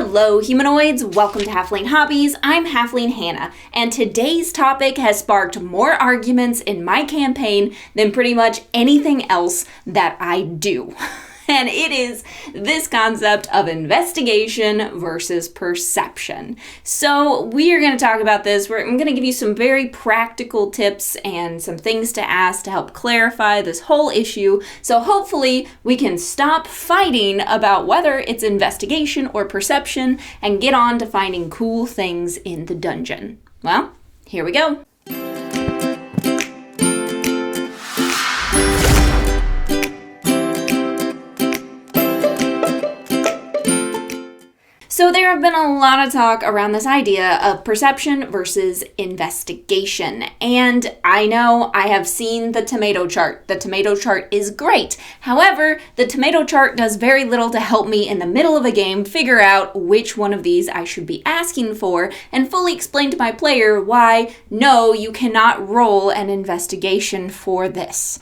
Hello humanoids, welcome to Halfling Hobbies. I'm Halfling Hannah, and today's topic has sparked more arguments in my campaign than pretty much anything else that I do. And it is this concept of investigation versus perception. So we are going to talk about this. I'm going to give you some very practical tips and some things to ask to help clarify this whole issue. So hopefully we can stop fighting about whether it's investigation or perception and get on to finding cool things in the dungeon. Well, here we go. So there have been a lot of talk around this idea of perception versus investigation. And I know I have seen the tomato chart. The tomato chart is great. However, the tomato chart does very little to help me in the middle of a game figure out which one of these I should be asking for and fully explain to my player why, no, you cannot roll an investigation for this.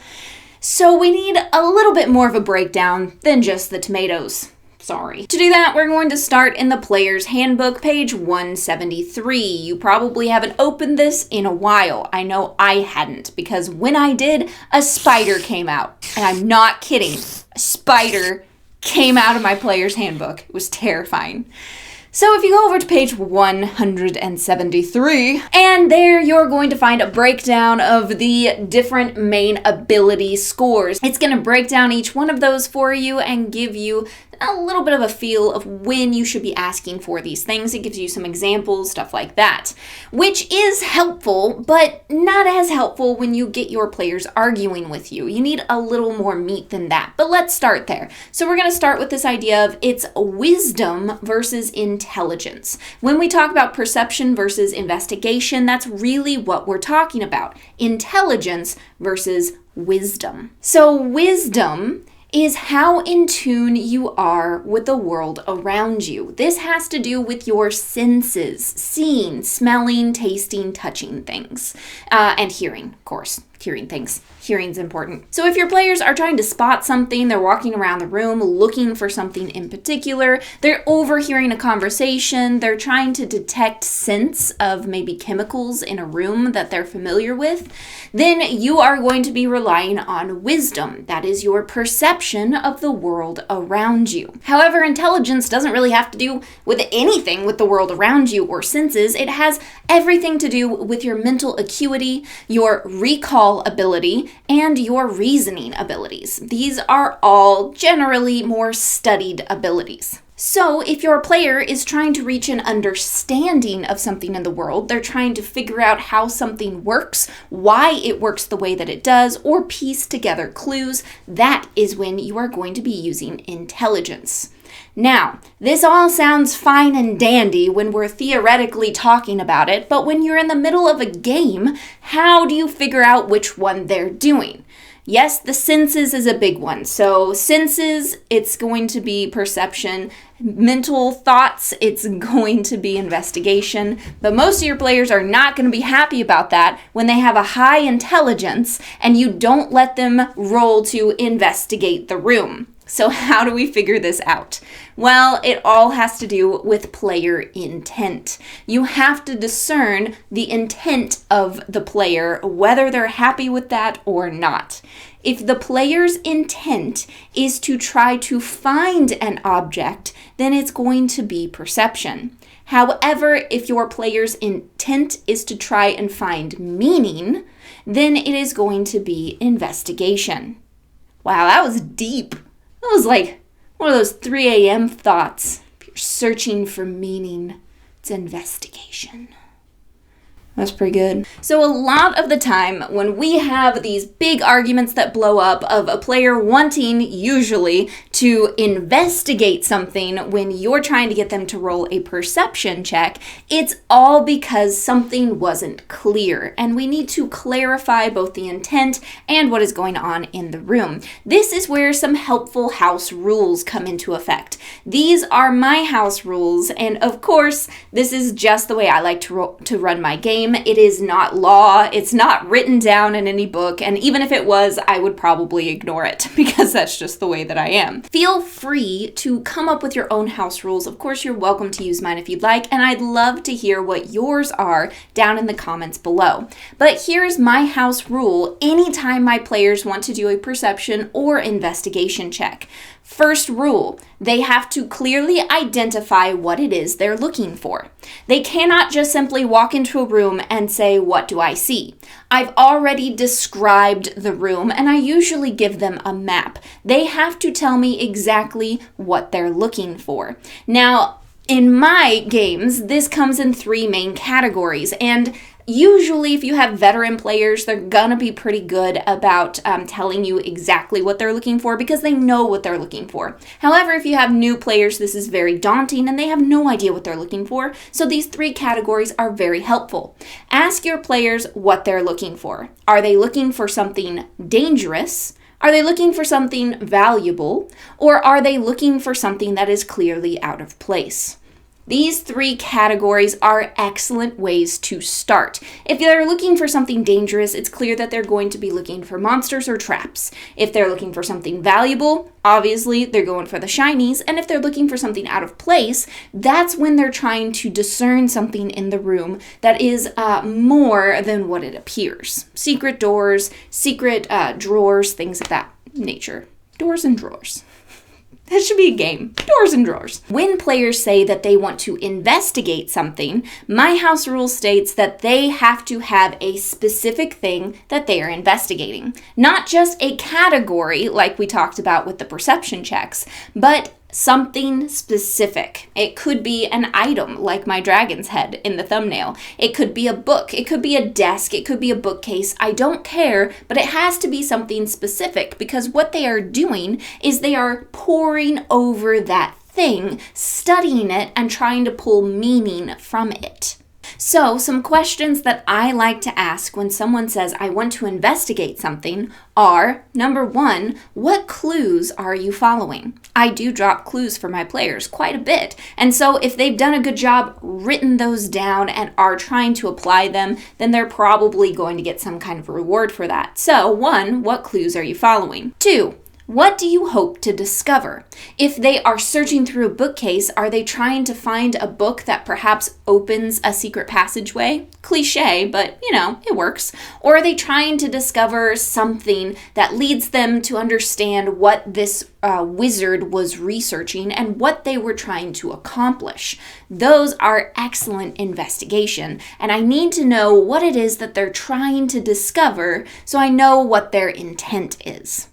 So we need a little bit more of a breakdown than just the tomatoes. Sorry. To do that, we're going to start in the Player's Handbook, page 173. You probably haven't opened this in a while. I know I hadn't, because when I did, a spider came out. And I'm not kidding. A spider came out of my Player's Handbook. It was terrifying. So if you go over to page 173, and there you're going to find a breakdown of the different main ability scores. It's going to break down each one of those for you and give you a little bit of a feel of when you should be asking for these things. It gives you some examples, stuff like that, which is helpful, but not as helpful when you get your players arguing with you. You need a little more meat than that, but let's start there. So we're going to start with this idea of it's wisdom versus intelligence. When we talk about perception versus investigation, that's really what we're talking about. Intelligence versus wisdom. So wisdom is how in tune you are with the world around you. This has to do with your senses, seeing, smelling, tasting, touching things, and hearing, of course. Hearing things. Hearing's important. So if your players are trying to spot something, they're walking around the room looking for something in particular, they're overhearing a conversation, they're trying to detect scents of maybe chemicals in a room that they're familiar with, then you are going to be relying on wisdom. That is your perception of the world around you. However, intelligence doesn't really have to do with anything with the world around you or senses. It has everything to do with your mental acuity, your recall ability, and your reasoning abilities. These are all generally more studied abilities. So if your player is trying to reach an understanding of something in the world, they're trying to figure out how something works, why it works the way that it does, or piece together clues, that is when you are going to be using intelligence. Now, this all sounds fine and dandy when we're theoretically talking about it, but when you're in the middle of a game, how do you figure out which one they're doing? Yes, the senses is a big one. So senses, it's going to be perception. Mental thoughts, it's going to be investigation. But most of your players are not going to be happy about that when they have a high intelligence and you don't let them roll to investigate the room. So how do we figure this out? Well, it all has to do with player intent. You have to discern the intent of the player, whether they're happy with that or not. If the player's intent is to try to find an object, then it's going to be perception. However, if your player's intent is to try and find meaning, then it is going to be investigation. Wow, that was deep. That was like one of those 3 a.m. thoughts. If you're searching for meaning, it's investigation. That's pretty good. So a lot of the time when we have these big arguments that blow up of a player wanting usually to investigate something when you're trying to get them to roll a perception check, it's all because something wasn't clear. And we need to clarify both the intent and what is going on in the room. This is where some helpful house rules come into effect. These are my house rules, and of course, this is just the way I like to run my game. It is not law. It's not written down in any book, and even if it was, I would probably ignore it because that's just the way that I am. Feel free to come up with your own house rules. Of course, you're welcome to use mine if you'd like, and I'd love to hear what yours are down in the comments below. But here's my house rule anytime my players want to do a perception or investigation check. First rule, they have to clearly identify what it is they're looking for. They cannot just simply walk into a room and say, "What do I see?" I've already described the room, and I usually give them a map. They have to tell me exactly what they're looking for. Now, in my games, this comes in 3 main categories, and usually if you have veteran players, they're gonna be pretty good about telling you exactly what they're looking for because they know what they're looking for. However, if you have new players, this is very daunting and they have no idea what they're looking for. So these 3 categories are very helpful. Ask your players what they're looking for. Are they looking for something dangerous? Are they looking for something valuable? Or are they looking for something that is clearly out of place? These 3 categories are excellent ways to start. If they're looking for something dangerous, it's clear that they're going to be looking for monsters or traps. If they're looking for something valuable, obviously they're going for the shinies. And if they're looking for something out of place, that's when they're trying to discern something in the room that is more than what it appears. Secret doors, secret drawers, things of that nature. Doors and drawers. That should be a game. Doors and drawers. When players say that they want to investigate something, my house rule states that they have to have a specific thing that they are investigating. Not just a category like we talked about with the perception checks, but something specific. It could be an item like my dragon's head in the thumbnail. It could be a book. It could be a desk. It could be a bookcase. I don't care, but it has to be something specific because what they are doing is they are poring over that thing, studying it, and trying to pull meaning from it. So, some questions that I like to ask when someone says, "I want to investigate something," are, number 1, what clues are you following? I do drop clues for my players quite a bit, and so if they've done a good job, written those down, and are trying to apply them, then they're probably going to get some kind of reward for that. So, 1, what clues are you following? 2, what do you hope to discover? If they are searching through a bookcase, are they trying to find a book that perhaps opens a secret passageway? Cliche, but it works. Or are they trying to discover something that leads them to understand what this wizard was researching and what they were trying to accomplish? Those are excellent investigation, and I need to know what it is that they're trying to discover so I know what their intent is.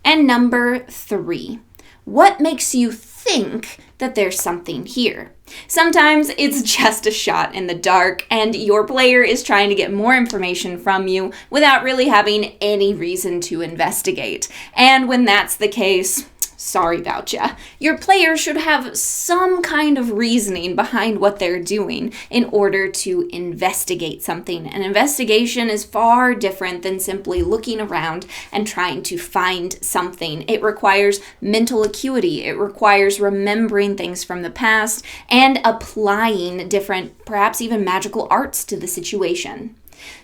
And number 3, what makes you think that there's something here? Sometimes it's just a shot in the dark and your player is trying to get more information from you without really having any reason to investigate. And when that's the case, sorry about ya. Your player should have some kind of reasoning behind what they're doing in order to investigate something. An investigation is far different than simply looking around and trying to find something. It requires mental acuity. It requires remembering things from the past and applying different, perhaps even magical arts to the situation.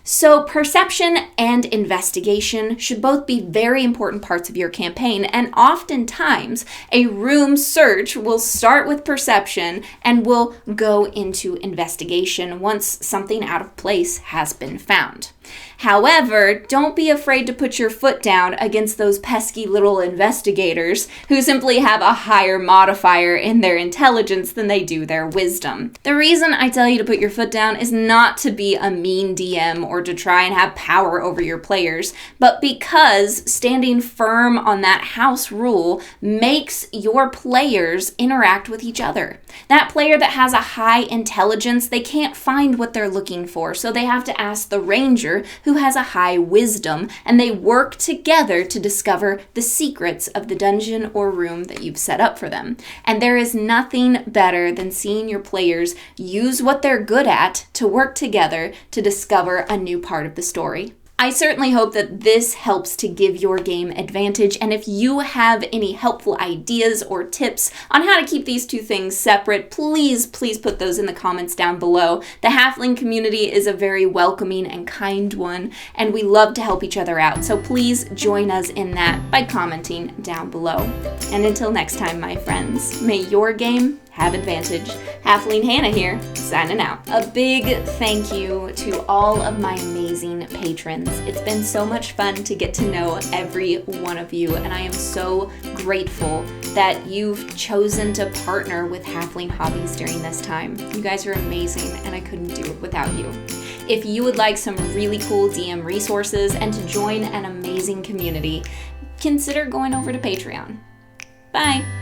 So perception and investigation should both be very important parts of your campaign, and oftentimes a room search will start with perception and will go into investigation once something out of place has been found. However, don't be afraid to put your foot down against those pesky little investigators who simply have a higher modifier in their intelligence than they do their wisdom. The reason I tell you to put your foot down is not to be a mean DM or to try and have power over your players, but because standing firm on that house rule makes your players interact with each other. That player that has a high intelligence, they can't find what they're looking for, so they have to ask the ranger who has a high wisdom, and they work together to discover the secrets of the dungeon or room that you've set up for them. And there is nothing better than seeing your players use what they're good at to work together to discover a new part of the story. I certainly hope that this helps to give your game advantage, and if you have any helpful ideas or tips on how to keep these two things separate, please put those in the comments down below. The halfling community is a very welcoming and kind one, and we love to help each other out, so please join us in that by commenting down below. And until next time, my friends, may your game have advantage. Halfling Hannah here, signing out. A big thank you to all of my amazing patrons. It's been so much fun to get to know every one of you, and I am so grateful that you've chosen to partner with Halfling Hobbies during this time. You guys are amazing, and I couldn't do it without you. If you would like some really cool DM resources and to join an amazing community, consider going over to Patreon. Bye!